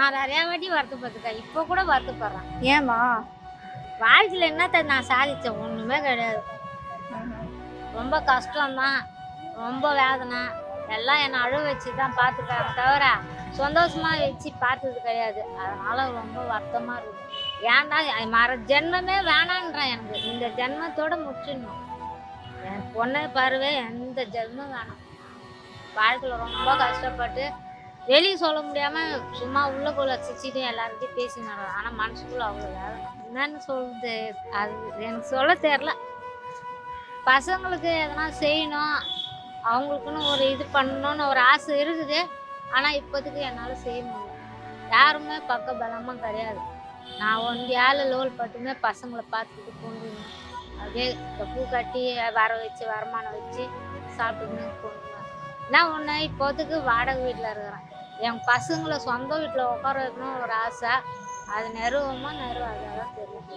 நான் நிறையா வாட்டி வருத்தப்பட்டுருக்கேன். இப்போ கூட வருத்தப்படுறேன். ஏம்மா? வாழ்க்கையில் என்னத்த நான் சாதிச்சேன்? ஒன்றுமே கிடையாது. ரொம்ப கஷ்டம்தான், ரொம்ப வேதனை. எல்லாம் என்னை அழுவ வச்சு தான் பார்த்துட்டாங்க தவிர சந்தோஷமாக வச்சு பார்த்தது கிடையாது. அதனால் ரொம்ப வருத்தமாக இருக்குது. ஏன்டா ஜென்மமே வேணான்றேன். எனக்கு இந்த ஜென்மத்தோடு முடிச்சிடணும். என் பொண்ணை பாருவே எந்த ஜென்மம் வேணாம். வாழ்க்கையில் ரொம்ப கஷ்டப்பட்டு வெளியே சொல்ல முடியாமல் சும்மா உள்ளுக்குள்ளே சிரிச்சிட்டு எல்லார்கிட்டையும் பேசினாங்க. ஆனால் மனசுக்குள்ளே அவ்வளோ வேலை. என்னன்னு சொல்லுது அது எனக்கு சொல்ல தெரில. பசங்களுக்கு எதனா செய்யணும், அவங்களுக்குன்னு ஒரு இது பண்ணணும்னு ஒரு ஆசை இருக்குது. ஆனால் இப்போதைக்கு என்னால் செய்ய முடியல. யாருமே பக்க பலமாக கிடையாது. நான் ஒண்டியால் லோல் பட்டுமே பசங்களை பார்த்துக்கிட்டு கொண்டு அப்படியே இந்த பூ கட்டி வர வச்சு வருமானம் வச்சு சாப்பிட்டுன்னு கொண்டு என்ன ஒன்று இப்போதைக்கு வாடகை வீட்டில் இருக்கிறேன். என் பசங்களை சொந்த வீட்டில் உட்கார வைக்கணும்னு ஒரு ஆசை. அது நிறைவேறுமா நிறைவேறாதான் தெரியும்.